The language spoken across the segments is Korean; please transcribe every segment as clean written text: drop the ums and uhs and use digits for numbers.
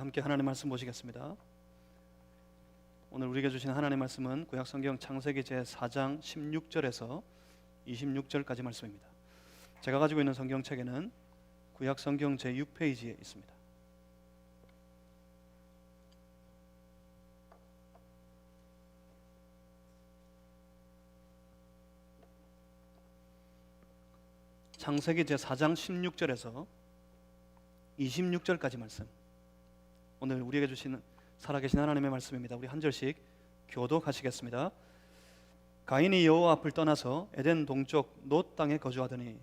함께 하나님의 말씀 보시겠습니다. 오늘 우리에게 주신 하나님의 말씀은 구약성경 창세기 제4장 16절에서 26절까지 말씀입니다. 제가 가지고 있는 성경책에는 구약성경 제6페이지에 있습니다. 창세기 제4장 16절에서 26절까지 말씀, 오늘 우리에게 주신 살아계신 하나님의 말씀입니다. 우리 한 절씩 교독하시겠습니다. 가인이 여호와 앞을 떠나서 에덴 동쪽 놋 땅에 거주하더니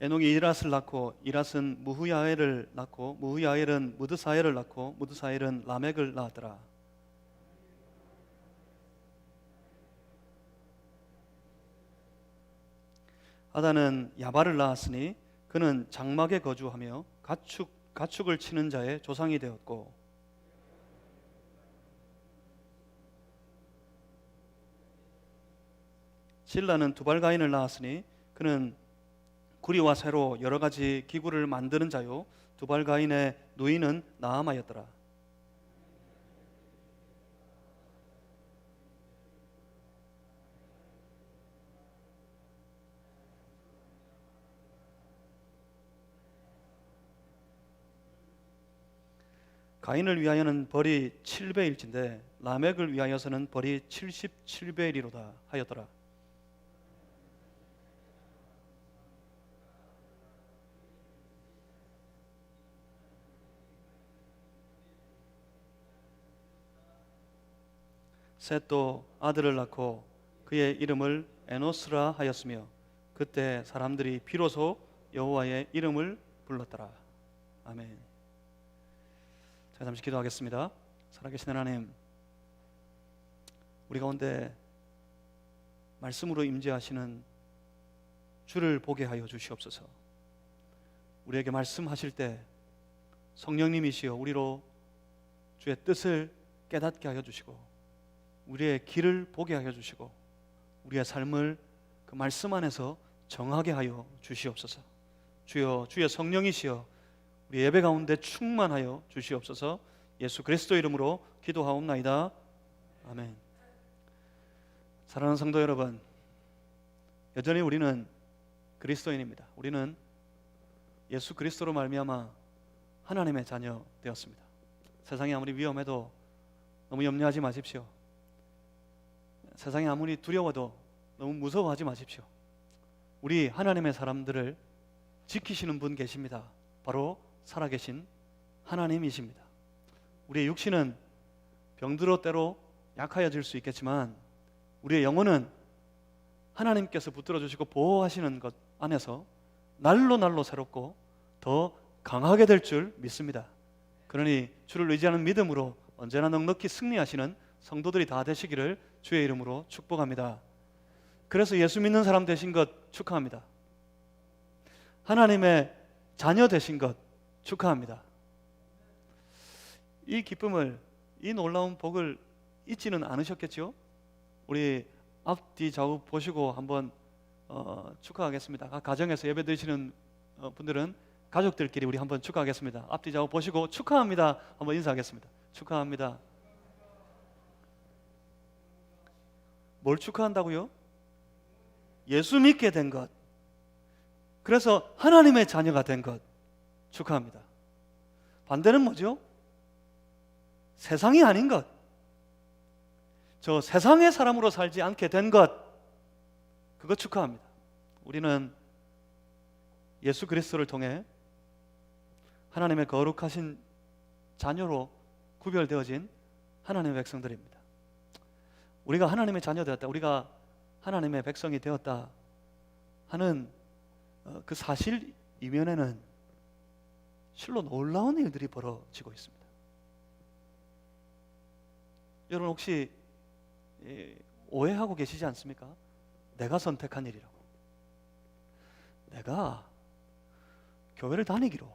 에녹이 이랏을 낳고 이랏은 무후야엘을 낳고 무후야엘은 무드사엘을 낳고 무드사엘은 라멕을 낳았더라. 아다는 야발을 낳았으니 그는 장막에 거주하며 가축을 치는 자의 조상이 되었고, 실라는 두발가인을 낳았으니 그는 구리와 쇠로 여러 가지 기구를 만드는 자요 두발가인의 누이는 나아마였더라. 가인을 위하여는 벌이 7배일진데 라멕을 위하여서는 벌이 77배이리로다 하였더라. 셋도 아들을 낳고 그의 이름을 에노스라 하였으며 그때 사람들이 비로소 여호와의 이름을 불렀더라. 아멘. 자, 잠시 기도하겠습니다. 살아계신 하나님, 우리 가운데 말씀으로 임재하시는 주를 보게 하여 주시옵소서. 우리에게 말씀하실 때 성령님이시여 우리로 주의 뜻을 깨닫게 하여 주시고 우리의 길을 보게 하여 주시고 우리의 삶을 그 말씀 안에서 정하게 하여 주시옵소서. 주여, 주의 성령이시여 우리 예배 가운데 충만하여 주시옵소서. 예수 그리스도 이름으로 기도하옵나이다. 아멘. 사랑하는 성도 여러분, 여전히 우리는 그리스도인입니다. 우리는 예수 그리스도로 말미암아 하나님의 자녀 되었습니다. 세상이 아무리 위험해도 너무 염려하지 마십시오. 세상이 아무리 두려워도 너무 무서워하지 마십시오. 우리 하나님의 사람들을 지키시는 분 계십니다. 바로 살아계신 하나님이십니다. 우리의 육신은 병들어 때로 약하여질 수 있겠지만 우리의 영혼은 하나님께서 붙들어 주시고 보호하시는 것 안에서 날로 날로 새롭고 더 강하게 될 줄 믿습니다. 그러니 주를 의지하는 믿음으로 언제나 넉넉히 승리하시는 성도들이 다 되시기를 주의 이름으로 축복합니다. 그래서 예수 믿는 사람 되신 것 축하합니다. 하나님의 자녀 되신 것 축하합니다. 이 기쁨을, 이 놀라운 복을 잊지는 않으셨겠죠? 우리 앞뒤 좌우 보시고 한번 축하하겠습니다. 가정에서 예배 드리시는 분들은 가족들끼리 우리 한번 축하하겠습니다. 앞뒤 좌우 보시고 축하합니다 한번 인사하겠습니다. 축하합니다. 뭘 축하한다고요? 예수 믿게 된 것, 그래서 하나님의 자녀가 된 것 축하합니다. 반대는 뭐죠? 세상이 아닌 것, 저 세상의 사람으로 살지 않게 된 것, 그거 축하합니다. 우리는 예수 그리스도를 통해 하나님의 거룩하신 자녀로 구별되어진 하나님의 백성들입니다. 우리가 하나님의 자녀 되었다, 우리가 하나님의 백성이 되었다 하는 그 사실 이면에는 실로 놀라운 일들이 벌어지고 있습니다. 여러분 혹시 오해하고 계시지 않습니까? 내가 선택한 일이라고, 내가 교회를 다니기로,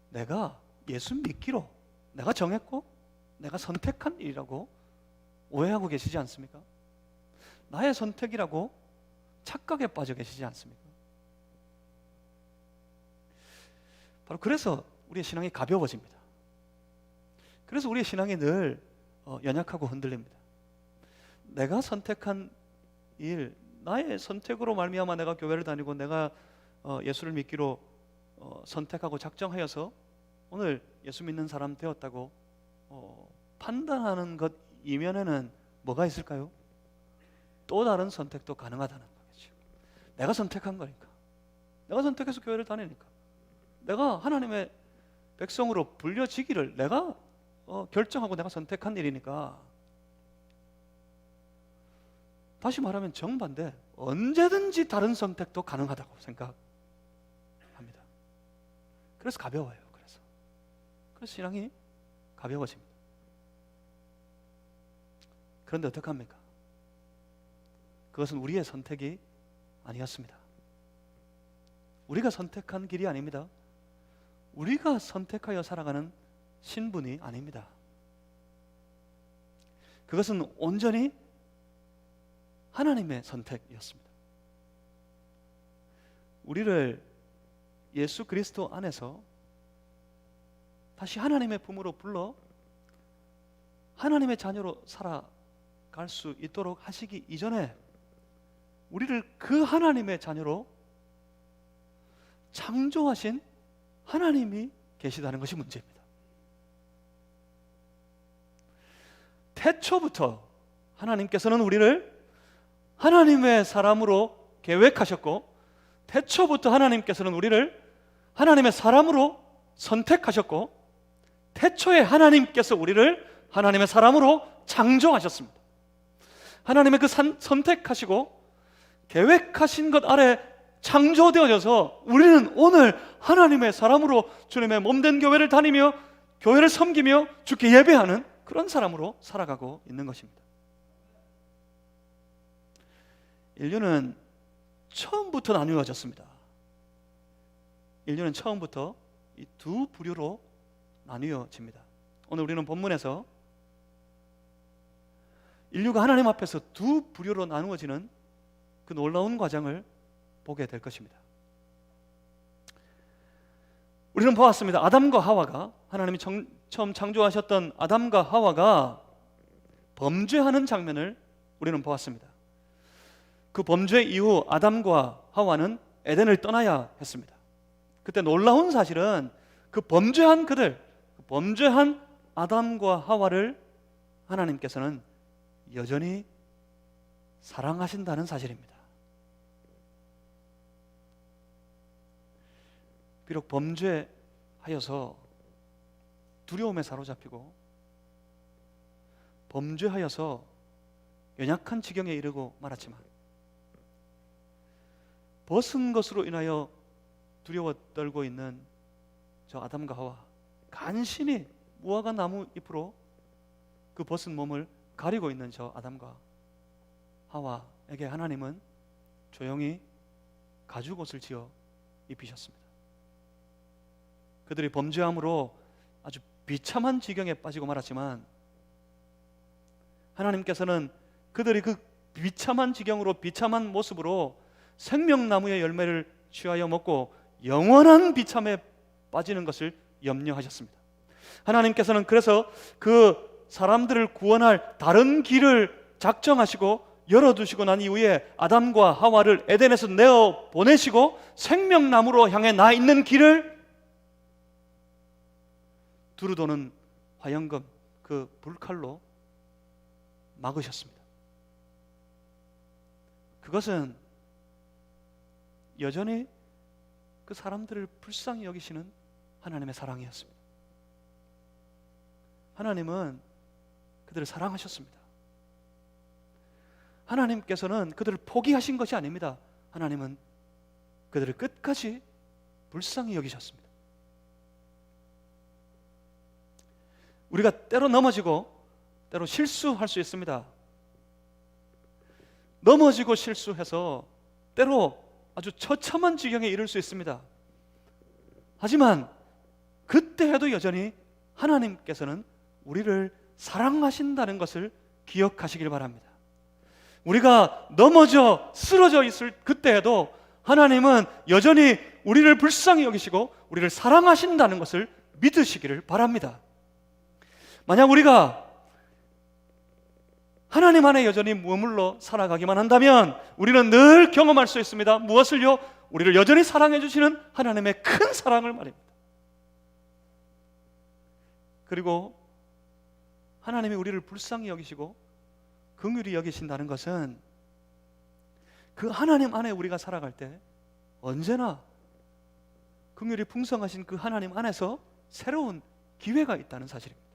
내가 예수 믿기로 내가 정했고 내가 선택한 일이라고 오해하고 계시지 않습니까? 나의 선택이라고 착각에 빠져 계시지 않습니까? 바로 그래서 우리의 신앙이 가벼워집니다. 그래서 우리의 신앙이 늘 연약하고 흔들립니다. 내가 선택한 일, 나의 선택으로 말미암아 내가 교회를 다니고 내가 예수를 믿기로 선택하고 작정하여서 오늘 예수 믿는 사람 되었다고 판단하는 것 이면에는 뭐가 있을까요? 또 다른 선택도 가능하다는 거겠죠. 내가 선택한 거니까, 내가 선택해서 교회를 다니니까, 내가 하나님의 백성으로 불려지기를 내가 결정하고 내가 선택한 일이니까, 다시 말하면 정반대, 언제든지 다른 선택도 가능하다고 생각합니다. 그래서 가벼워요. 그래서 신앙이 가벼워집니다. 그런데 어떡합니까? 그것은 우리의 선택이 아니었습니다. 우리가 선택한 길이 아닙니다. 우리가 선택하여 살아가는 신분이 아닙니다. 그것은 온전히 하나님의 선택이었습니다. 우리를 예수 그리스도 안에서 다시 하나님의 품으로 불러 하나님의 자녀로 살아갈 수 있도록 하시기 이전에 우리를 그 하나님의 자녀로 창조하신 하나님이 계시다는 것이 문제입니다. 태초부터 하나님께서는 우리를 하나님의 사람으로 계획하셨고, 태초부터 하나님께서는 우리를 하나님의 사람으로 선택하셨고, 태초에 하나님께서 우리를 하나님의 사람으로 창조하셨습니다. 하나님의 그 선택하시고 계획하신 것 아래 창조되어져서 우리는 오늘 하나님의 사람으로 주님의 몸된 교회를 다니며 교회를 섬기며 주께 예배하는 그런 사람으로 살아가고 있는 것입니다. 인류는 처음부터 나누어졌습니다. 인류는 처음부터 이 두 부류로 나뉘어집니다. 오늘 우리는 본문에서 인류가 하나님 앞에서 두 부류로 나누어지는 그 놀라운 과정을 보게 될 것입니다. 우리는 보았습니다. 아담과 하와가, 하나님이 처음 창조하셨던 아담과 하와가 범죄하는 장면을 우리는 보았습니다. 그 범죄 이후 아담과 하와는 에덴을 떠나야 했습니다. 그때 놀라운 사실은 그 범죄한 범죄한 아담과 하와를 하나님께서는 여전히 사랑하신다는 사실입니다. 비록 범죄하여서 두려움에 사로잡히고 범죄하여서 연약한 지경에 이르고 말았지만, 벗은 것으로 인하여 두려워 떨고 있는 저 아담과 하와, 간신히 무화과 나무 잎으로 그 벗은 몸을 가리고 있는 저 아담과 하와에게 하나님은 조용히 가죽옷을 지어 입히셨습니다. 그들이 범죄함으로 아주 비참한 지경에 빠지고 말았지만, 하나님께서는 그들이 그 비참한 지경으로, 비참한 모습으로 생명나무의 열매를 취하여 먹고 영원한 비참에 빠지는 것을 염려하셨습니다. 하나님께서는 그래서 그 사람들을 구원할 다른 길을 작정하시고 열어두시고 난 이후에 아담과 하와를 에덴에서 내어 보내시고 생명나무로 향해 나 있는 길을 두루 도는 화영금, 그 불칼로 막으셨습니다. 그것은 여전히 그 사람들을 불쌍히 여기시는 하나님의 사랑이었습니다. 하나님은 그들을 사랑하셨습니다. 하나님께서는 그들을 포기하신 것이 아닙니다. 하나님은 그들을 끝까지 불쌍히 여기셨습니다. 우리가 때로 넘어지고 때로 실수할 수 있습니다. 넘어지고 실수해서 때로 아주 처참한 지경에 이를 수 있습니다. 하지만 그때 해도 여전히 하나님께서는 우리를 사랑하신다는 것을 기억하시길 바랍니다. 우리가 넘어져 쓰러져 있을 그때에도 하나님은 여전히 우리를 불쌍히 여기시고 우리를 사랑하신다는 것을 믿으시기를 바랍니다. 만약 우리가 하나님 안에 여전히 머물러 살아가기만 한다면 우리는 늘 경험할 수 있습니다. 무엇을요? 우리를 여전히 사랑해 주시는 하나님의 큰 사랑을 말입니다. 그리고 하나님이 우리를 불쌍히 여기시고 긍휼히 여기신다는 것은 그 하나님 안에 우리가 살아갈 때 언제나 긍휼이 풍성하신 그 하나님 안에서 새로운 기회가 있다는 사실입니다.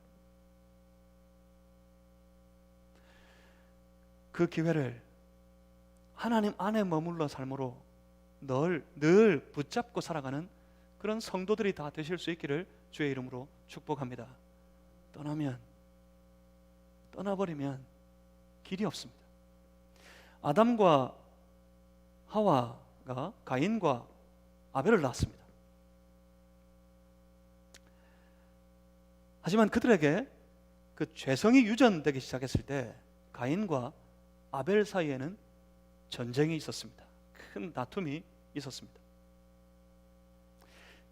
그 기회를 하나님 안에 머물러 삶으로 늘 붙잡고 살아가는 그런 성도들이 다 되실 수 있기를 주의 이름으로 축복합니다. 떠나버리면 길이 없습니다. 아담과 하와가 가인과 아벨을 낳았습니다. 하지만 그들에게 그 죄성이 유전되기 시작했을 때 가인과 아벨 사이에는 전쟁이 있었습니다. 큰 다툼이 있었습니다.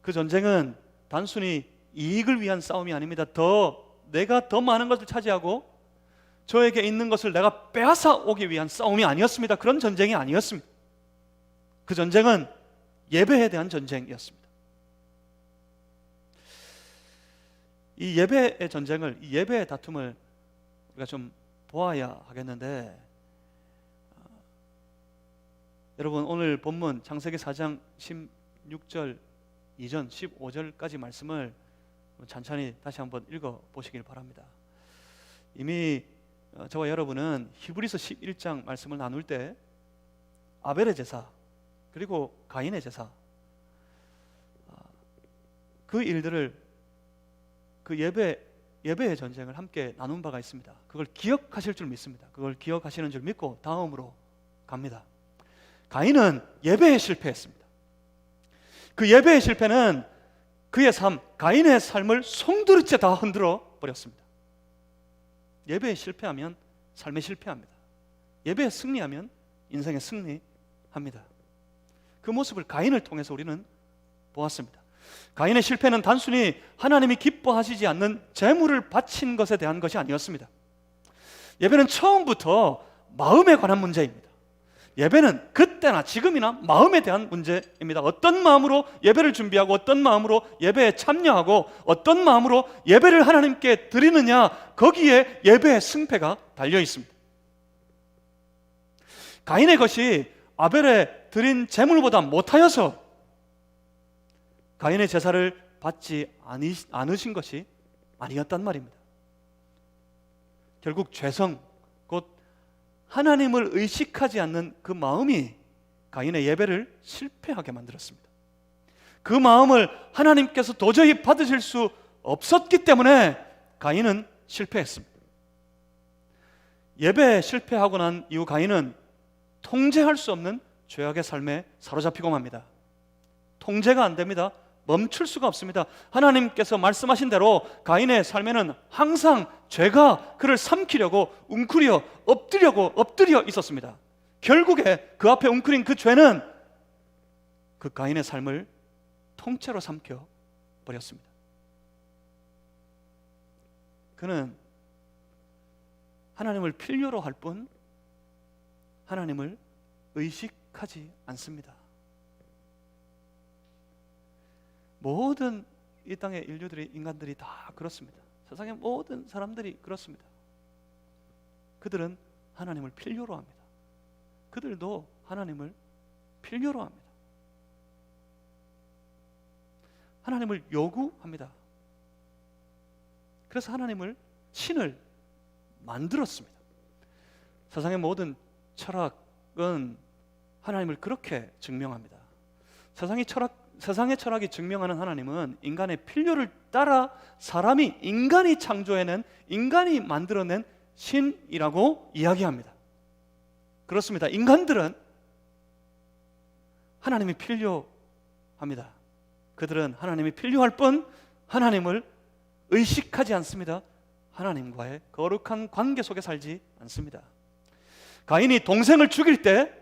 그 전쟁은 단순히 이익을 위한 싸움이 아닙니다. 내가 더 많은 것을 차지하고 저에게 있는 것을 내가 빼앗아 오기 위한 싸움이 아니었습니다. 그런 전쟁이 아니었습니다. 그 전쟁은 예배에 대한 전쟁이었습니다. 이 예배의 전쟁을, 이 예배의 다툼을 우리가 좀 보아야 하겠는데, 여러분 오늘 본문 창세기 4장 16절 이전 15절까지 말씀을 천천히 다시 한번 읽어보시길 바랍니다. 이미 저와 여러분은 히브리서 11장 말씀을 나눌 때 아벨의 제사 그리고 가인의 제사, 그 일들을, 그 예배의 전쟁을 함께 나눈 바가 있습니다. 그걸 기억하실 줄 믿습니다. 그걸 기억하시는 줄 믿고 다음으로 갑니다. 가인은 예배에 실패했습니다. 그 예배의 실패는 그의 삶, 가인의 삶을 송두리째 다 흔들어 버렸습니다. 예배에 실패하면 삶에 실패합니다. 예배에 승리하면 인생에 승리합니다. 그 모습을 가인을 통해서 우리는 보았습니다. 가인의 실패는 단순히 하나님이 기뻐하시지 않는 제물을 바친 것에 대한 것이 아니었습니다. 예배는 처음부터 마음에 관한 문제입니다. 예배는 그때나 지금이나 마음에 대한 문제입니다. 어떤 마음으로 예배를 준비하고 어떤 마음으로 예배에 참여하고 어떤 마음으로 예배를 하나님께 드리느냐, 거기에 예배의 승패가 달려 있습니다. 가인의 것이 아벨에 드린 제물보다 못하여서 가인의 제사를 받지 않으신 것이 아니었단 말입니다. 결국 죄성, 곧 하나님을 의식하지 않는 그 마음이 가인의 예배를 실패하게 만들었습니다. 그 마음을 하나님께서 도저히 받으실 수 없었기 때문에 가인은 실패했습니다. 예배에 실패하고 난 이후 가인은 통제할 수 없는 죄악의 삶에 사로잡히고 맙니다. 통제가 안 됩니다. 멈출 수가 없습니다. 하나님께서 말씀하신 대로 가인의 삶에는 항상 죄가 그를 삼키려고 엎드려 있었습니다. 결국에 그 앞에 웅크린 그 죄는 그 가인의 삶을 통째로 삼켜 버렸습니다. 그는 하나님을 필요로 할 뿐 하나님을 의식하지 않습니다. 모든 이 땅의 인간들이 다 그렇습니다. 세상의 모든 사람들이 그렇습니다. 그들은 하나님을 필요로 합니다. 그들도 하나님을 필요로 합니다. 하나님을 요구합니다. 그래서 신을 만들었습니다. 세상의 모든 철학은 하나님을 그렇게 증명합니다. 세상의 철학이 증명하는 하나님은 인간의 필요를 따라 인간이 창조해낸, 인간이 만들어낸 신이라고 이야기합니다. 그렇습니다. 인간들은 하나님이 필요합니다. 그들은 하나님이 필요할 뿐 하나님을 의식하지 않습니다. 하나님과의 거룩한 관계 속에 살지 않습니다. 가인이 동생을 죽일 때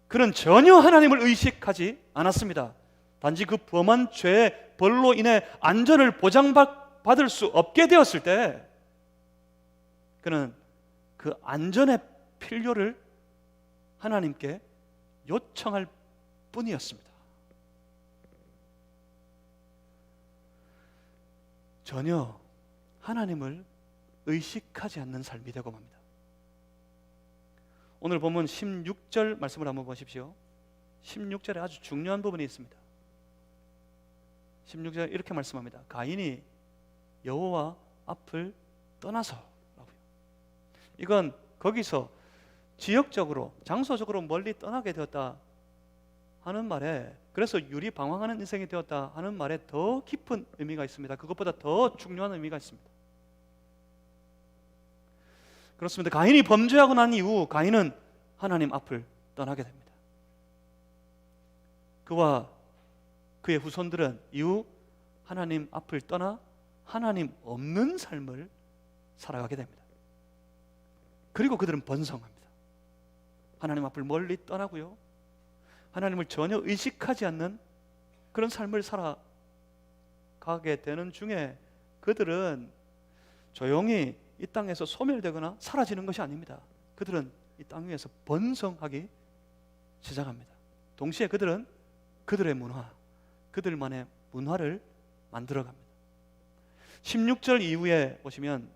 그는 전혀 하나님을 의식하지 않았습니다. 단지 그 범한 죄의 벌로 인해 안전을 보장받을 수 없게 되었을 때 그는 그 안전의 필요를 하나님께 요청할 뿐이었습니다. 전혀 하나님을 의식하지 않는 삶이 되고 맙니다. 오늘 본문 16절 말씀을 한번 보십시오. 16절에 아주 중요한 부분이 있습니다. 16절에 이렇게 말씀합니다. 가인이 여호와 앞을 떠나서라고요. 이건 거기서 지역적으로, 장소적으로 멀리 떠나게 되었다 하는 말에, 그래서 유리 방황하는 인생이 되었다 하는 말에 더 깊은 의미가 있습니다. 그것보다 더 중요한 의미가 있습니다. 그렇습니다. 가인이 범죄하고 난 이후 가인은 하나님 앞을 떠나게 됩니다. 그와 그의 후손들은 이후 하나님 앞을 떠나 하나님 없는 삶을 살아가게 됩니다. 그리고 그들은 번성합니다. 하나님 앞을 멀리 떠나고요, 하나님을 전혀 의식하지 않는 그런 삶을 살아가게 되는 중에 그들은 조용히 이 땅에서 소멸되거나 사라지는 것이 아닙니다. 그들은 이 땅 위에서 번성하기 시작합니다. 동시에 그들은 그들의 문화, 그들만의 문화를 만들어갑니다. 16절 이후에 보시면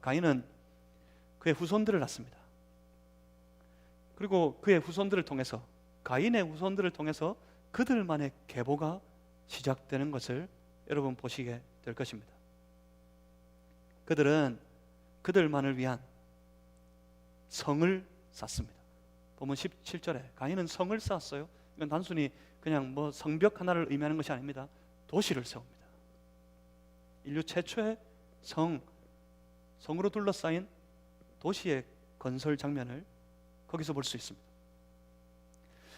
가인은 그의 후손들을 낳습니다. 그리고 그의 후손들을 통해서, 가인의 후손들을 통해서 그들만의 계보가 시작되는 것을 여러분 보시게 될 것입니다. 그들은 그들만을 위한 성을 쌓습니다. 보면 17절에 가인은 성을 쌓았어요. 이건 단순히 그냥 뭐 성벽 하나를 의미하는 것이 아닙니다. 도시를 세웁니다. 인류 최초의 성으로 둘러싸인 도시의 건설 장면을 거기서 볼 수 있습니다.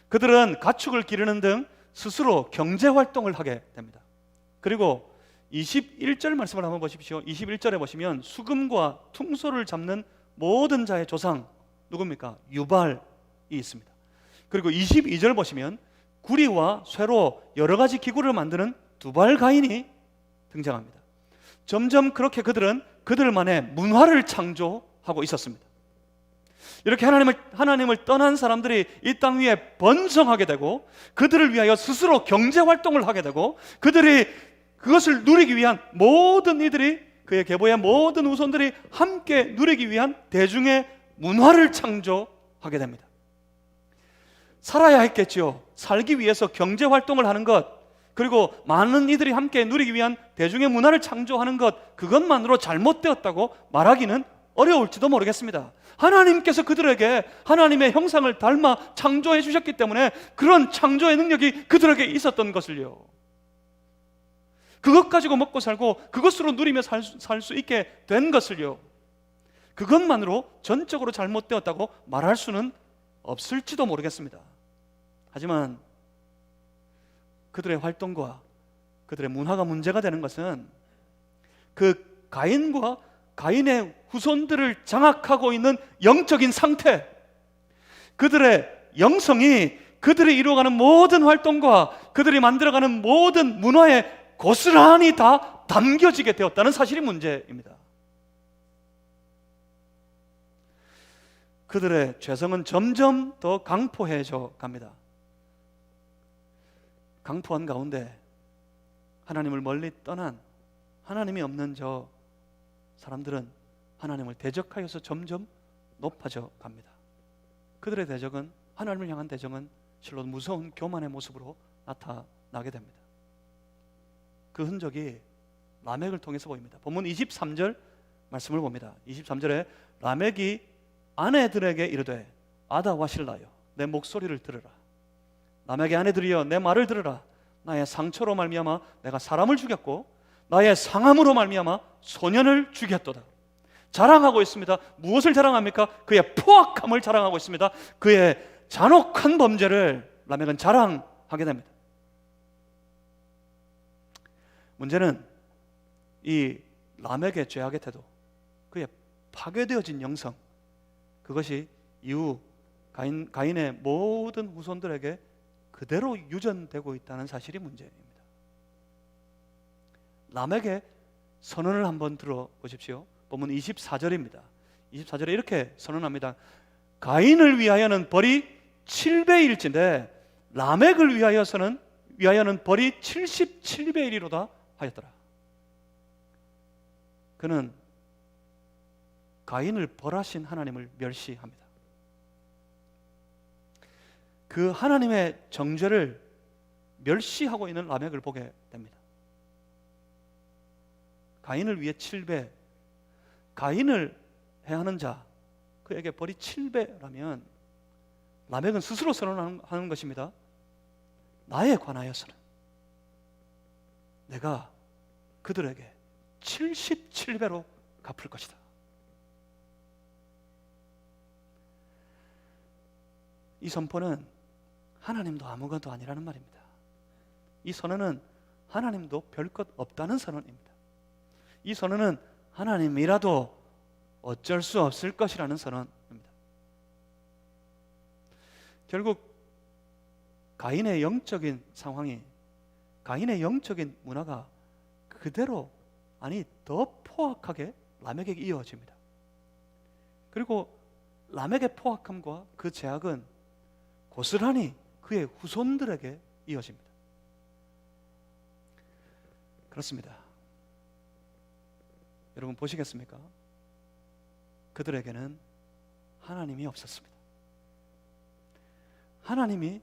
그들은 가축을 기르는 등 스스로 경제 활동을 하게 됩니다. 그리고 21절 말씀을 한번 보십시오. 21절에 보시면 수금과 퉁소를 잡는 모든 자의 조상, 누굽니까? 유발이 있습니다. 그리고 22절 보시면 구리와 쇠로 여러 가지 기구를 만드는 두발 가인이 등장합니다. 점점 그렇게 그들은 그들만의 문화를 창조하고 있었습니다. 이렇게 하나님을 떠난 사람들이 이 땅 위에 번성하게 되고, 그들을 위하여 스스로 경제 활동을 하게 되고, 그들이 그것을 누리기 위한 모든 이들이, 그의 계보의 모든 후손들이 함께 누리기 위한 대중의 문화를 창조하게 됩니다. 살아야 했겠지요. 살기 위해서 경제 활동을 하는 것, 그리고 많은 이들이 함께 누리기 위한 대중의 문화를 창조하는 것, 그것만으로 잘못되었다고 말하기는 어려울지도 모르겠습니다. 하나님께서 그들에게 하나님의 형상을 닮아 창조해 주셨기 때문에 그런 창조의 능력이 그들에게 있었던 것을요, 그것 가지고 먹고 살고 그것으로 누리며 살 수 있게 된 것을요, 그것만으로 전적으로 잘못되었다고 말할 수는 없을지도 모르겠습니다. 하지만 그들의 활동과 그들의 문화가 문제가 되는 것은 그 가인과 가인의 후손들을 장악하고 있는 영적인 상태, 그들의 영성이 그들이 이루어가는 모든 활동과 그들이 만들어가는 모든 문화에 고스란히 다 담겨지게 되었다는 사실이 문제입니다. 그들의 죄성은 점점 더 강포해져 갑니다. 강포한 가운데 하나님을 멀리 떠난, 하나님이 없는 저 사람들은 하나님을 대적하여서 점점 높아져 갑니다. 그들의 대적은, 하나님을 향한 대적은 실로 무서운 교만의 모습으로 나타나게 됩니다. 그 흔적이 라멕을 통해서 보입니다. 본문 23절 말씀을 봅니다. 23절에 라멕이 아내들에게 이르되 아다와 실라여 내 목소리를 들으라. 라멕의 아내들이여 내 말을 들으라. 나의 상처로 말미암아 내가 사람을 죽였고 나의 상함으로 말미암아 소년을 죽였도다. 자랑하고 있습니다. 무엇을 자랑합니까? 그의 포악함을 자랑하고 있습니다. 그의 잔혹한 범죄를 라멕은 자랑하게 됩니다. 문제는 이 라멕의 죄악의 태도, 그의 파괴되어진 영성, 그것이 이후 가인의 모든 후손들에게 그대로 유전되고 있다는 사실이 문제입니다. 람에게 선언을 한번 들어보십시오. 본문 24절입니다. 24절에 이렇게 선언합니다. 가인을 위하여는 벌이 7배일진데 라멕을 위하여는 벌이 77배이리로다 하였더라. 그는 가인을 벌하신 하나님을 멸시합니다. 그 하나님의 정죄를 멸시하고 있는 라멕을 보게 됩니다. 가인을 위해 7배, 가인을 해하는 자, 그에게 벌이 7배라면 라멕은 스스로 선언하는 것입니다. 나에 관하여서는 내가 그들에게 77배로 갚을 것이다. 이 선포는 하나님도 아무것도 아니라는 말입니다. 이 선언은 하나님도 별 것 없다는 선언입니다. 이 선언은 하나님이라도 어쩔 수 없을 것이라는 선언입니다. 결국 가인의 영적인 상황이, 가인의 영적인 문화가 그대로, 아니 더 포악하게 라멕에게 이어집니다. 그리고 라멕의 포악함과 그 죄악은 고스란히 그의 후손들에게 이어집니다. 그렇습니다. 여러분 보시겠습니까? 그들에게는 하나님이 없었습니다. 하나님이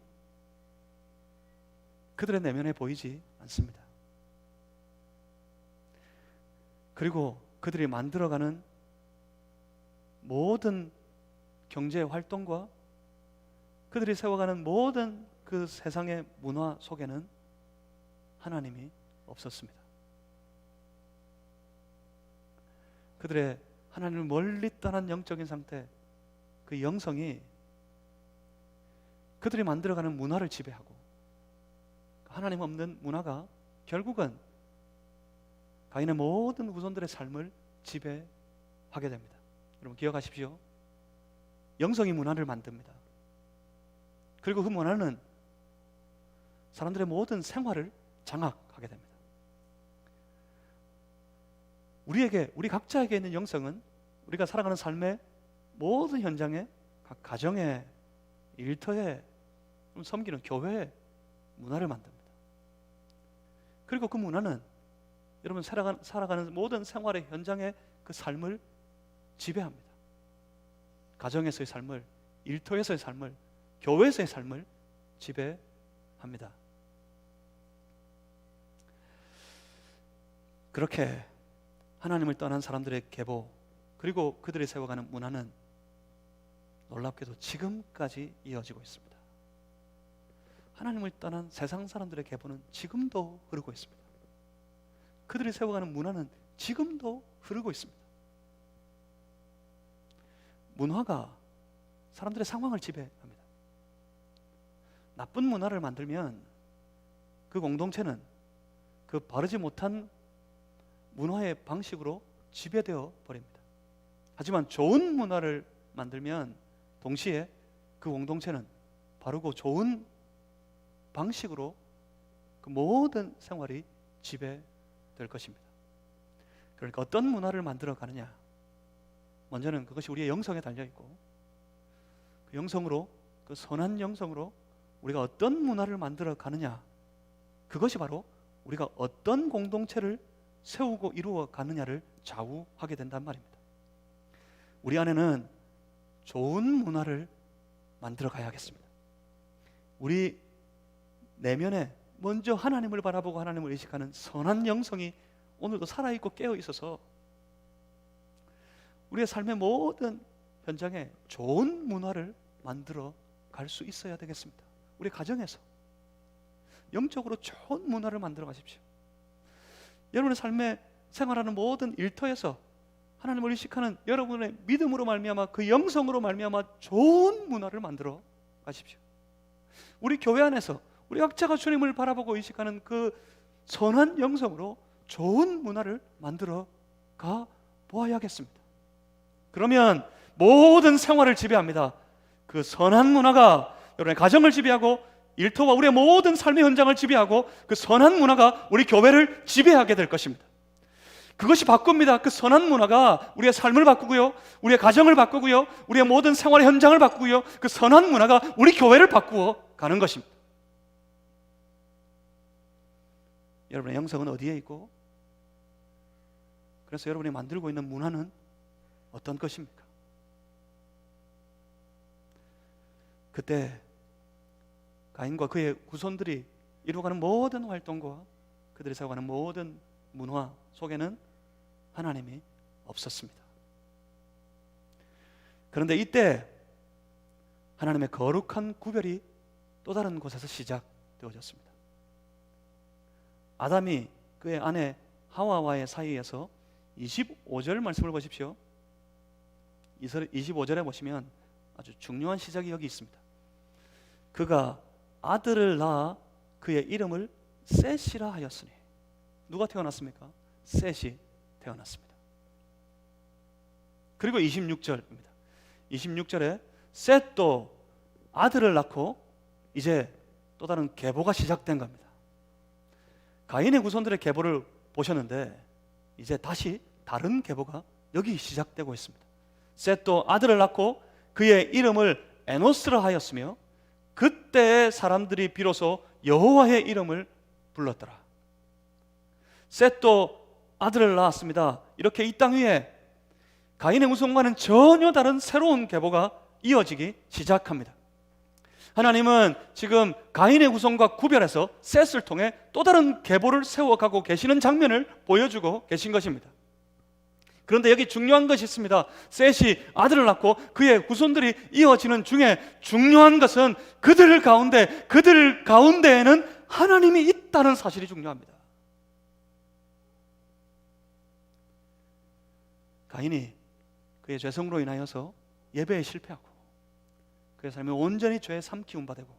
그들의 내면에 보이지 않습니다. 그리고 그들이 만들어가는 모든 경제 활동과 그들이 세워가는 모든 그 세상의 문화 속에는 하나님이 없었습니다. 그들의 하나님을 멀리 떠난 영적인 상태, 그 영성이 그들이 만들어가는 문화를 지배하고, 하나님 없는 문화가 결국은 가인의 모든 후손들의 삶을 지배하게 됩니다. 여러분 기억하십시오. 영성이 문화를 만듭니다. 그리고 그 문화는 사람들의 모든 생활을 장악하게 됩니다. 우리 각자에게 있는 영성은 우리가 살아가는 삶의 모든 현장에, 각 가정에, 일터에, 섬기는 교회에 문화를 만듭니다. 그리고 그 문화는 여러분 살아가는 모든 생활의 현장의 그 삶을 지배합니다. 가정에서의 삶을, 일터에서의 삶을, 교회에서의 삶을 지배합니다. 그렇게 하나님을 떠난 사람들의 계보, 그리고 그들이 세워가는 문화는 놀랍게도 지금까지 이어지고 있습니다. 하나님을 떠난 세상 사람들의 계보는 지금도 흐르고 있습니다. 그들이 세워가는 문화는 지금도 흐르고 있습니다. 문화가 사람들의 상황을 지배합니다. 나쁜 문화를 만들면 그 공동체는 그 바르지 못한 문화의 방식으로 지배되어 버립니다. 하지만 좋은 문화를 만들면 동시에 그 공동체는 바르고 좋은 방식으로 그 모든 생활이 지배될 것입니다. 그러니까 어떤 문화를 만들어 가느냐, 먼저는 그것이 우리의 영성에 달려있고, 그 영성으로, 그 선한 영성으로 우리가 어떤 문화를 만들어 가느냐, 그것이 바로 우리가 어떤 공동체를 세우고 이루어 가느냐를 좌우하게 된단 말입니다. 우리 안에는 좋은 문화를 만들어 가야겠습니다. 우리 내면에 먼저 하나님을 바라보고 하나님을 의식하는 선한 영성이 오늘도 살아있고 깨어있어서 우리의 삶의 모든 현장에 좋은 문화를 만들어 갈 수 있어야 되겠습니다. 우리 가정에서 영적으로 좋은 문화를 만들어 가십시오. 여러분의 삶에 생활하는 모든 일터에서 하나님을 의식하는 여러분의 믿음으로 말미암아, 그 영성으로 말미암아 좋은 문화를 만들어 가십시오. 우리 교회 안에서 우리 각자가 주님을 바라보고 의식하는 그 선한 영성으로 좋은 문화를 만들어 가 보아야겠습니다. 그러면 모든 생활을 지배합니다. 그 선한 문화가 여러분의 가정을 지배하고 일터와 우리의 모든 삶의 현장을 지배하고 그 선한 문화가 우리 교회를 지배하게 될 것입니다. 그것이 바꿉니다. 그 선한 문화가 우리의 삶을 바꾸고요, 우리의 가정을 바꾸고요, 우리의 모든 생활의 현장을 바꾸고요, 그 선한 문화가 우리 교회를 바꾸어 가는 것입니다. 여러분의 영성은 어디에 있고, 그래서 여러분이 만들고 있는 문화는 어떤 것입니까? 그때 가인과 그의 후손들이 이루어가는 모든 활동과 그들이 세워가는 모든 문화 속에는 하나님이 없었습니다. 그런데 이때 하나님의 거룩한 구별이 또 다른 곳에서 시작되어졌습니다. 아담이 그의 아내 하와와의 사이에서 25절 말씀을 보십시오. 25절에 보시면 아주 중요한 시작이 여기 있습니다. 그가 아들을 낳아 그의 이름을 셋이라 하였으니. 누가 태어났습니까? 셋이 태어났습니다. 그리고 26절입니다. 26절에 셋도 아들을 낳고 이제 또 다른 계보가 시작된 겁니다. 가인의 후손들의 계보를 보셨는데 이제 다시 다른 계보가 여기 시작되고 있습니다. 셋도 아들을 낳고 그의 이름을 에노스라 하였으며 그때 사람들이 비로소 여호와의 이름을 불렀더라. 셋도 아들을 낳았습니다. 이렇게 이 땅 위에 가인의 후손과는 전혀 다른 새로운 계보가 이어지기 시작합니다. 하나님은 지금 가인의 후손과 구별해서 셋을 통해 또 다른 계보를 세워가고 계시는 장면을 보여주고 계신 것입니다. 그런데 여기 중요한 것이 있습니다. 셋이 아들을 낳고 그의 후손들이 이어지는 중에 중요한 것은 그들 가운데에는 하나님이 있다는 사실이 중요합니다. 가인이 그의 죄성으로 인하여서 예배에 실패하고 그의 삶이 온전히 죄에 삼키운 바 되고,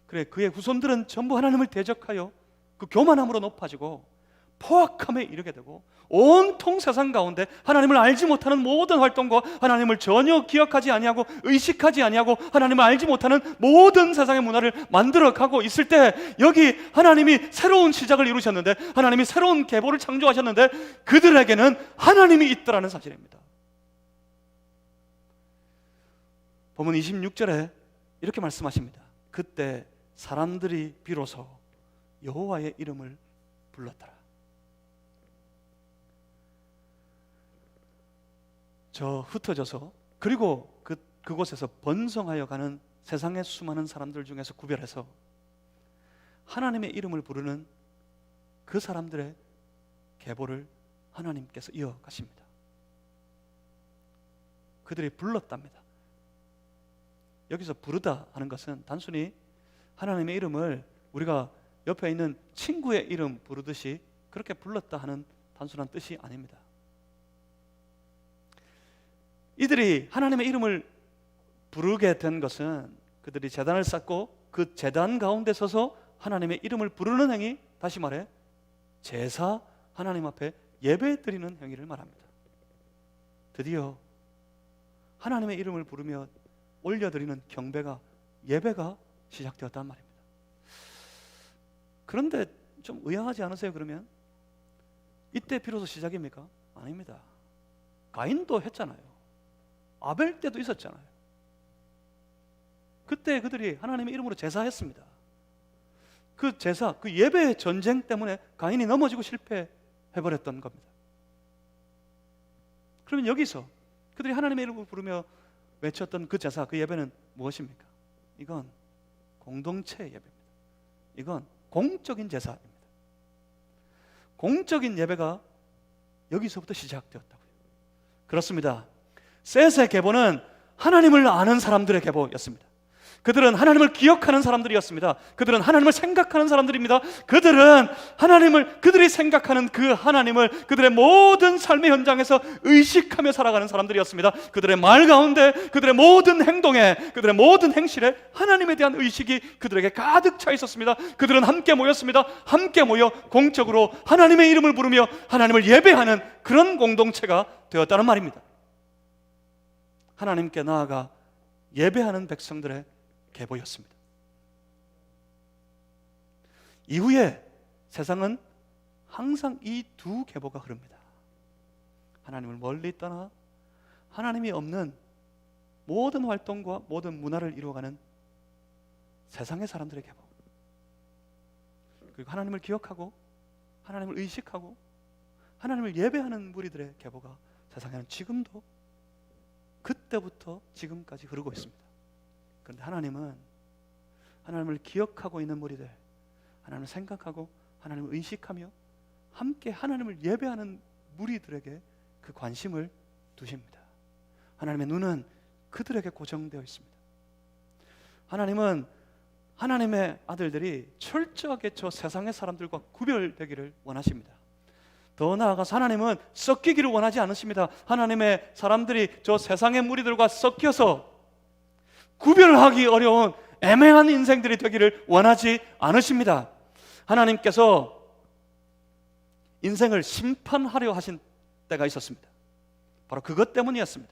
그래 그의 후손들은 전부 하나님을 대적하여 그 교만함으로 높아지고 포악함에 이르게 되고 온통 세상 가운데 하나님을 알지 못하는 모든 활동과 하나님을 전혀 기억하지 아니하고 의식하지 아니하고 하나님을 알지 못하는 모든 세상의 문화를 만들어가고 있을 때, 여기 하나님이 새로운 시작을 이루셨는데, 하나님이 새로운 계보를 창조하셨는데 그들에게는 하나님이 있더라는 사실입니다. 본문 26절에 이렇게 말씀하십니다. 그때 사람들이 비로소 여호와의 이름을 불렀더라. 저 흩어져서 그리고 그곳에서 번성하여 가는 세상의 수많은 사람들 중에서 구별해서 하나님의 이름을 부르는 그 사람들의 계보를 하나님께서 이어가십니다. 그들이 불렀답니다. 여기서 부르다 하는 것은 단순히 하나님의 이름을 우리가 옆에 있는 친구의 이름 부르듯이 그렇게 불렀다 하는 단순한 뜻이 아닙니다. 이들이 하나님의 이름을 부르게 된 것은 그들이 제단을 쌓고 그 제단 가운데 서서 하나님의 이름을 부르는 행위, 다시 말해 제사, 하나님 앞에 예배 드리는 행위를 말합니다. 드디어 하나님의 이름을 부르며 올려드리는 경배가, 예배가 시작되었단 말입니다. 그런데 좀 의아하지 않으세요? 그러면 이때 비로소 시작입니까? 아닙니다. 가인도 했잖아요. 아벨 때도 있었잖아요. 그때 그들이 하나님의 이름으로 제사했습니다. 그 제사, 그 예배 전쟁 때문에 가인이 넘어지고 실패해버렸던 겁니다. 그러면 여기서 그들이 하나님의 이름을 부르며 외쳤던 그 제사, 그 예배는 무엇입니까? 이건 공동체 예배입니다. 이건 공적인 제사입니다. 공적인 예배가 여기서부터 시작되었다고요. 그렇습니다. 셋의 계보는 하나님을 아는 사람들의 계보였습니다. 그들은 하나님을 기억하는 사람들이었습니다. 그들은 하나님을 생각하는 사람들입니다. 그들이 생각하는 그 하나님을 그들의 모든 삶의 현장에서 의식하며 살아가는 사람들이었습니다. 그들의 말 가운데, 그들의 모든 행동에, 그들의 모든 행실에 하나님에 대한 의식이 그들에게 가득 차 있었습니다. 그들은 함께 모였습니다. 함께 모여 공적으로 하나님의 이름을 부르며 하나님을 예배하는 그런 공동체가 되었다는 말입니다. 하나님께 나아가 예배하는 백성들의 계보였습니다. 이후에 세상은 항상 이 두 계보가 흐릅니다. 하나님을 멀리 떠나 하나님이 없는 모든 활동과 모든 문화를 이루어가는 세상의 사람들의 계보, 그리고 하나님을 기억하고 하나님을 의식하고 하나님을 예배하는 무리들의 계보가 세상에는 지금도 그때부터 지금까지 흐르고 있습니다. 그런데 하나님은 하나님을 기억하고 있는 무리들, 하나님을 생각하고 하나님을 의식하며 함께 하나님을 예배하는 무리들에게 그 관심을 두십니다. 하나님의 눈은 그들에게 고정되어 있습니다. 하나님은 하나님의 아들들이 철저하게 저 세상의 사람들과 구별되기를 원하십니다. 더 나아가서 하나님은 섞이기를 원하지 않으십니다. 하나님의 사람들이 저 세상의 무리들과 섞여서 구별하기 어려운 애매한 인생들이 되기를 원하지 않으십니다. 하나님께서 인생을 심판하려 하신 때가 있었습니다. 바로 그것 때문이었습니다.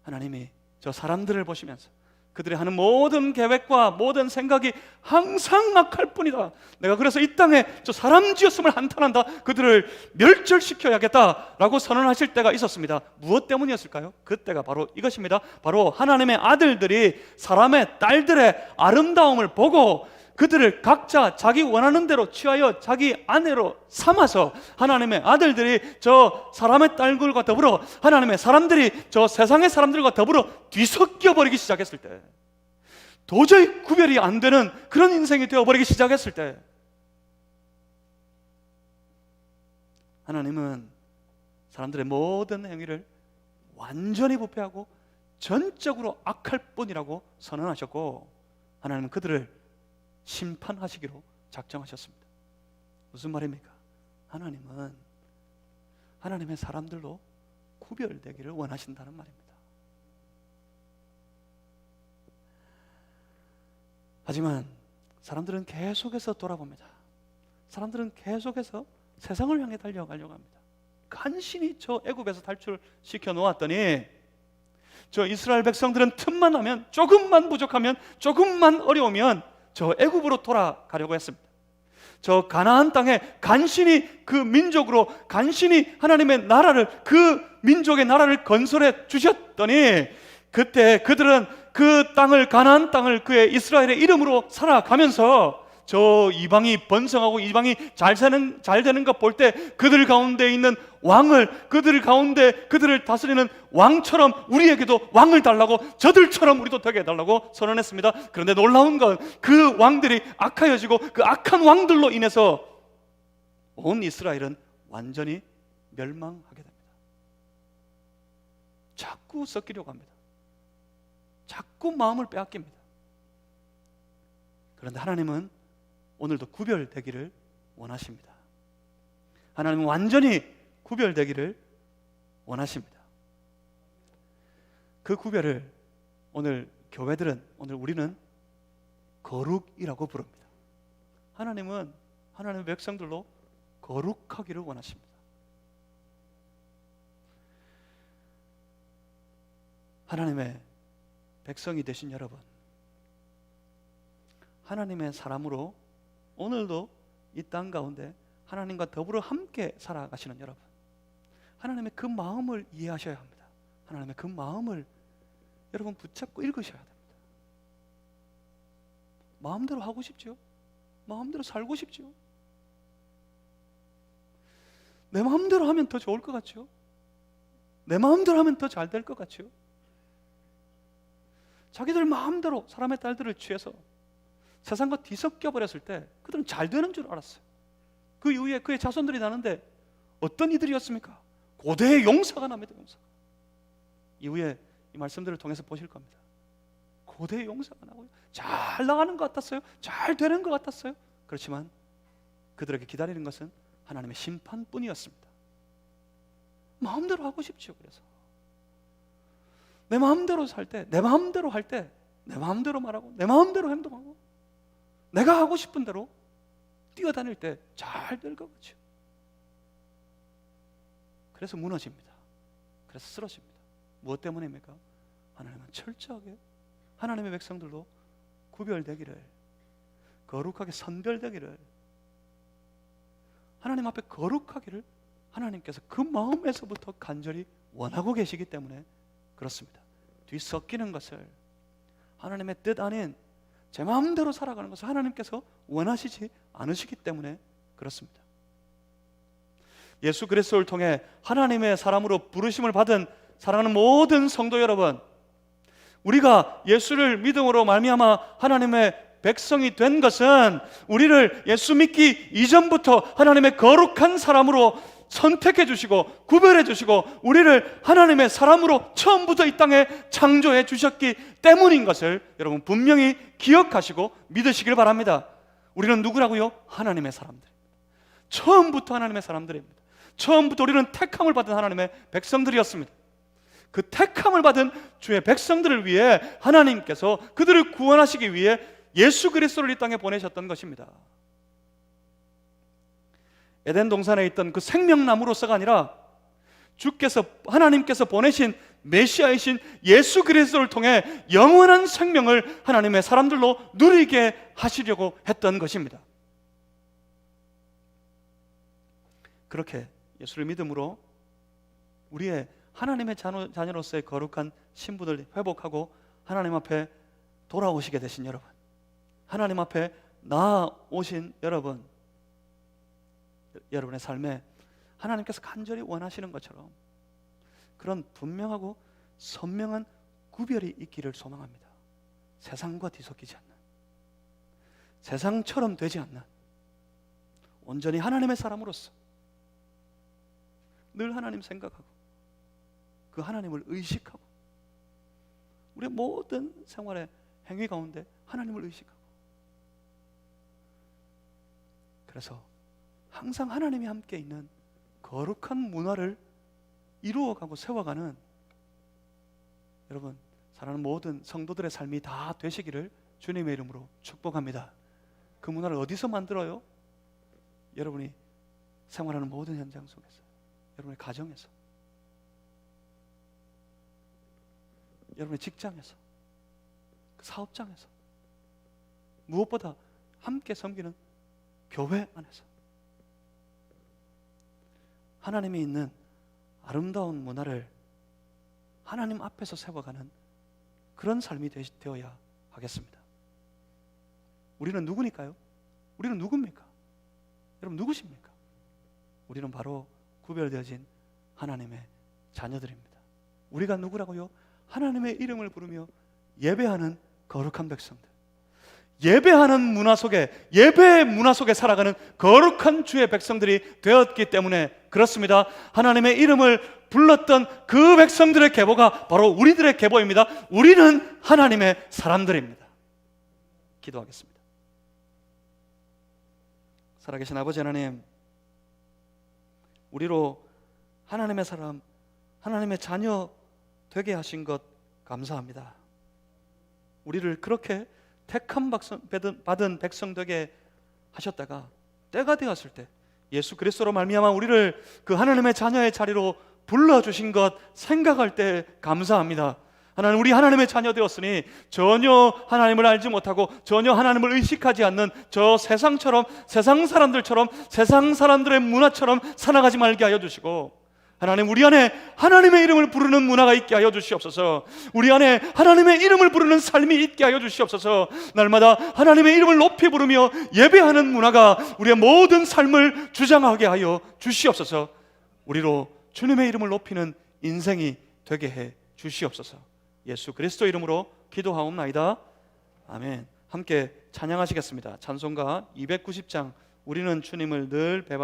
하나님이 저 사람들을 보시면서 그들이 하는 모든 계획과 모든 생각이 항상 악할 뿐이다. 내가 그래서 이 땅에 저 사람 지었음을 한탄한다. 그들을 멸절시켜야겠다라고 선언하실 때가 있었습니다. 무엇 때문이었을까요? 그때가 바로 이것입니다. 바로 하나님의 아들들이 사람의 딸들의 아름다움을 보고 그들을 각자 자기 원하는 대로 취하여 자기 아내로 삼아서 하나님의 아들들이 저 사람의 딸들과 더불어 하나님의 사람들이 저 세상의 사람들과 더불어 뒤섞여 버리기 시작했을 때, 도저히 구별이 안 되는 그런 인생이 되어버리기 시작했을 때, 하나님은 사람들의 모든 행위를 완전히 부패하고 전적으로 악할 뿐이라고 선언하셨고, 하나님은 그들을 심판하시기로 작정하셨습니다. 무슨 말입니까? 하나님은 하나님의 사람들로 구별되기를 원하신다는 말입니다. 하지만 사람들은 계속해서 돌아봅니다. 사람들은 계속해서 세상을 향해 달려가려고 합니다. 간신히 저 애굽에서 탈출시켜 놓았더니 저 이스라엘 백성들은 틈만 나면, 조금만 부족하면, 조금만 어려우면 저 애굽으로 돌아가려고 했습니다. 저 가나안 땅에 간신히 그 민족으로 간신히 하나님의 나라를, 그 민족의 나라를 건설해 주셨더니 그때 그들은 그 땅을, 가나안 땅을 그의 이스라엘의 이름으로 살아가면서 저 이방이 번성하고 이방이 잘 되는 것 볼 때 그들 가운데 있는 왕을, 그들 가운데 그들을 다스리는 왕처럼 우리에게도 왕을 달라고, 저들처럼 우리도 되게 해달라고 선언했습니다. 그런데 놀라운 건 그 왕들이 악하여지고 그 악한 왕들로 인해서 온 이스라엘은 완전히 멸망하게 됩니다. 자꾸 섞이려고 합니다. 자꾸 마음을 빼앗깁니다. 그런데 하나님은 오늘도 구별되기를 원하십니다. 하나님은 완전히 구별되기를 원하십니다. 그 구별을 오늘 교회들은, 오늘 우리는 거룩이라고 부릅니다. 하나님은 하나님의 백성들로 거룩하기를 원하십니다. 하나님의 백성이 되신 여러분, 하나님의 사람으로 오늘도 이 땅 가운데 하나님과 더불어 함께 살아가시는 여러분, 하나님의 그 마음을 이해하셔야 합니다. 하나님의 그 마음을 여러분 붙잡고 읽으셔야 됩니다. 마음대로 하고 싶죠? 마음대로 살고 싶죠? 내 마음대로 하면 더 좋을 것 같죠? 내 마음대로 하면 더 잘 될 것 같죠? 자기들 마음대로 사람의 딸들을 취해서 세상과 뒤섞여 버렸을 때 그들은 잘 되는 줄 알았어요. 그 이후에 그의 자손들이 나는데 어떤 이들이었습니까? 고대의 용사가 납니다. 용사가. 이후에 이 말씀들을 통해서 보실 겁니다. 고대의 용사가 나고요. 잘 나가는 것 같았어요. 잘 되는 것 같았어요. 그렇지만 그들에게 기다리는 것은 하나님의 심판뿐이었습니다. 마음대로 하고 싶지요. 그래서 내 마음대로 살 때, 내 마음대로 할 때, 내 마음대로 말하고 내 마음대로 행동하고 내가 하고 싶은 대로 뛰어다닐 때 잘 될 것 같죠. 그래서 무너집니다. 그래서 쓰러집니다. 무엇 때문입니까? 하나님은 철저하게 하나님의 백성들도 구별되기를, 거룩하게 선별되기를, 하나님 앞에 거룩하기를 하나님께서 그 마음에서부터 간절히 원하고 계시기 때문에 그렇습니다. 뒤섞이는 것을, 하나님의 뜻 아닌 제 마음대로 살아가는 것을 하나님께서 원하시지 않으시기 때문에 그렇습니다. 예수 그리스도를 통해 하나님의 사람으로 부르심을 받은 사랑하는 모든 성도 여러분, 우리가 예수를 믿음으로 말미암아 하나님의 백성이 된 것은 우리를 예수 믿기 이전부터 하나님의 거룩한 사람으로 선택해 주시고 구별해 주시고 우리를 하나님의 사람으로 처음부터 이 땅에 창조해 주셨기 때문인 것을 여러분 분명히 기억하시고 믿으시길 바랍니다. 우리는 누구라고요? 하나님의 사람들입니다. 처음부터 하나님의 사람들입니다. 처음부터 우리는 택함을 받은 하나님의 백성들이었습니다. 그 택함을 받은 주의 백성들을 위해 하나님께서 그들을 구원하시기 위해 예수 그리스도를 이 땅에 보내셨던 것입니다. 에덴 동산에 있던 그 생명나무로서가 아니라 주께서, 하나님께서 보내신 메시아이신 예수 그리스도를 통해 영원한 생명을 하나님의 사람들로 누리게 하시려고 했던 것입니다. 그렇게 예수를 믿음으로 우리의 하나님의 자녀로서의 거룩한 신분을 회복하고 하나님 앞에 돌아오시게 되신 여러분, 하나님 앞에 나아오신 여러분, 여러분의 삶에 하나님께서 간절히 원하시는 것처럼 그런 분명하고 선명한 구별이 있기를 소망합니다. 세상과 뒤섞이지 않는, 세상처럼 되지 않는 온전히 하나님의 사람으로서 늘 하나님 생각하고 그 하나님을 의식하고 우리의 모든 생활의 행위 가운데 하나님을 의식하고, 그래서 항상 하나님이 함께 있는 거룩한 문화를 이루어가고 세워가는 여러분, 사랑하는 모든 성도들의 삶이 다 되시기를 주님의 이름으로 축복합니다. 그 문화를 어디서 만들어요? 여러분이 생활하는 모든 현장 속에서, 여러분의 가정에서, 여러분의 직장에서, 그 사업장에서, 무엇보다 함께 섬기는 교회 안에서 하나님이 있는 아름다운 문화를 하나님 앞에서 세워가는 그런 삶이 되어야 하겠습니다. 우리는 누구니까요? 우리는 누굽니까? 여러분 누구십니까? 우리는 바로 구별되어진 하나님의 자녀들입니다. 우리가 누구라고요? 하나님의 이름을 부르며 예배하는 거룩한 백성들, 예배하는 문화 속에, 예배의 문화 속에 살아가는 거룩한 주의 백성들이 되었기 때문에 그렇습니다. 하나님의 이름을 불렀던 그 백성들의 계보가 바로 우리들의 계보입니다. 우리는 하나님의 사람들입니다. 기도하겠습니다. 살아계신 아버지 하나님, 우리로 하나님의 사람, 하나님의 자녀 되게 하신 것 감사합니다. 우리를 그렇게 택함 받은 백성 되게 하셨다가 때가 되었을 때 예수 그리스도로 말미암아 우리를 그 하나님의 자녀의 자리로 불러주신 것 생각할 때 감사합니다. 하나님, 우리 하나님의 자녀 되었으니 전혀 하나님을 알지 못하고 전혀 하나님을 의식하지 않는 저 세상처럼, 세상 사람들처럼, 세상 사람들의 문화처럼 살아가지 말게 하여 주시고, 하나님, 우리 안에 하나님의 이름을 부르는 문화가 있게 하여 주시옵소서. 우리 안에 하나님의 이름을 부르는 삶이 있게 하여 주시옵소서. 날마다 하나님의 이름을 높이 부르며 예배하는 문화가 우리의 모든 삶을 주장하게 하여 주시옵소서. 우리로 주님의 이름을 높이는 인생이 되게 해 주시옵소서. 예수 그리스도 이름으로 기도하옵나이다. 아멘. 함께 찬양하시겠습니다. 찬송가 290장, 우리는 주님을 늘 배반